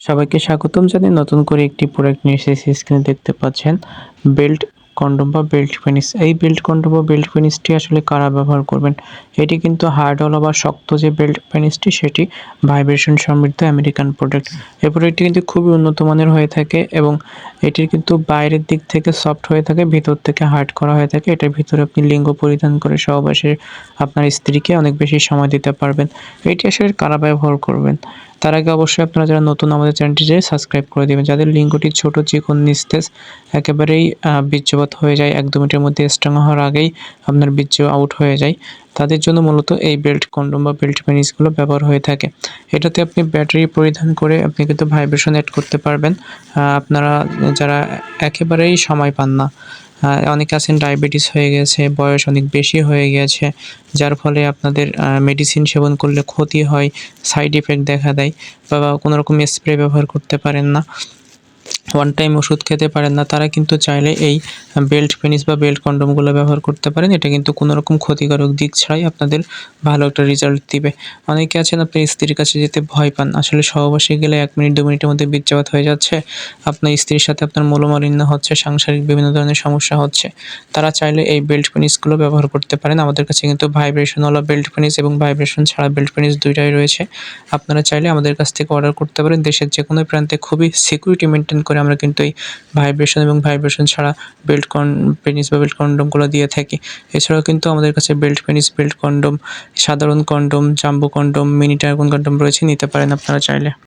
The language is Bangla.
সবাইকে স্বাগতম জানাই নতুন করে একটি প্রোডাক্ট নিয়ে এসেছি। স্ক্রিনে দেখতে পাচ্ছেন বেল্ট কন্ডোম বা বেল্ট পেনিস। এই বেল্ট কন্ডোম বা বেল্ট পেনিসটি আসলে কারা ব্যবহার করবেন? এটি কিন্তু হার্ডওয়ালা বা শক্ত যে বেল্ট পেনিসটি সেটি ভাইব্রেশন সমৃদ্ধ আমেরিকান প্রোডাক্ট। এই প্রোডাক্টটি কিন্তু খুবই উন্নত মানের হয়ে থাকে এবং এটির কিন্তু বাইরের দিক থেকে সফট হয়ে থাকে, ভিতর থেকে হার্ড করা হয়ে থাকে। এটার ভিতরে আপনি লিঙ্গ পরিধান করে সহবাসে আপনার স্ত্রীকে অনেক বেশি সময় দিতে পারবেন। এটি আসলে কারা ব্যবহার করবেন? তার আগে অবশ্যই আপনারা যারা নতুন আমাদের চ্যানেলটি সাবস্ক্রাইব করে দিবেন। যাদের লিঙ্গটি ছোট, চিকন, নিস্তেজ একেবারেই বীর্যপাত হয়ে যায় ১-২ মিনিটের মধ্যে স্ট্রং হওয়ার আগেই আপনার বীর্য আউট হয়ে যায়। তাদের জন্য মূলত এই বেল্ট কন্ডোম বা বেল্ট পেনিসগুলো ব্যবহার হয়ে থাকে। এটাতে আপনি ব্যাটারি পরিধান করে আপনি কিন্তু ভাইব্রেশন এড করতে পারবেন। আপনারা যারা একেবারেই সময় পান না, অনেকে আছেন ডায়াবেটিস হয়ে গেছে, বয়স অনেক বেশি হয়ে গিয়েছে, যার ফলে আপনাদের মেডিসিন সেবন করলে ক্ষতি হয়, সাইড ইফেক্ট দেখা দেয় বা কোনো রকম স্প্রে ব্যবহার করতে পারেন না, ওয়ান টাইম ওষুধ খেতে পারেন না, তারা কিন্তু চাইলে এই বেল্ট পেনিস বা বেল্ট কন্ডোমগুলো ব্যবহার করতে পারেন। এটা কিন্তু কোনো রকম ক্ষতিকারক দিক ছাড়াই আপনাদের ভালো একটা রেজাল্ট দিবে। অনেকে আছেন আপনার স্ত্রীর কাছে যেতে ভয় পান। আসলে সহবাসে গেলে ১ মিনিট ২ মিনিটের মধ্যে বীর্যপাত হয়ে যাচ্ছে। আপনার স্ত্রীর সাথে আপনার মনোমালিন্য হচ্ছে, সাংসারিক বিভিন্ন ধরনের সমস্যা হচ্ছে। তারা চাইলে এই বেল্ট পেনিসগুলো ব্যবহার করতে পারেন। আমাদের কাছে কিন্তু ভাইব্রেশনওয়ালা বেল্ট পেনিস এবং ভাইব্রেশন ছাড়া বেল্ট পেনিস ২ টাই রয়েছে। আপনারা চাইলে আমাদের কাছ থেকে অর্ডার করতে পারেন। দেশের যেকোনো প্রান্তে খুবই সিকিউরিটি মেইনটেইন করে আমরা কিন্তু এই ভাইব্রেশন এবং ভাইব্রেশন ছাড়া পেনিস বা বেল্ট কন্ডোমগুলো দিয়ে থাকি। এছাড়াও কিন্তু আমাদের কাছে বেল্ট পেনিস, বেল্ট কন্ডোম, সাধারণ condom, jumbo condom, mini dragon condom রয়েছে, নিতে পারেন আপনারা চাইলে।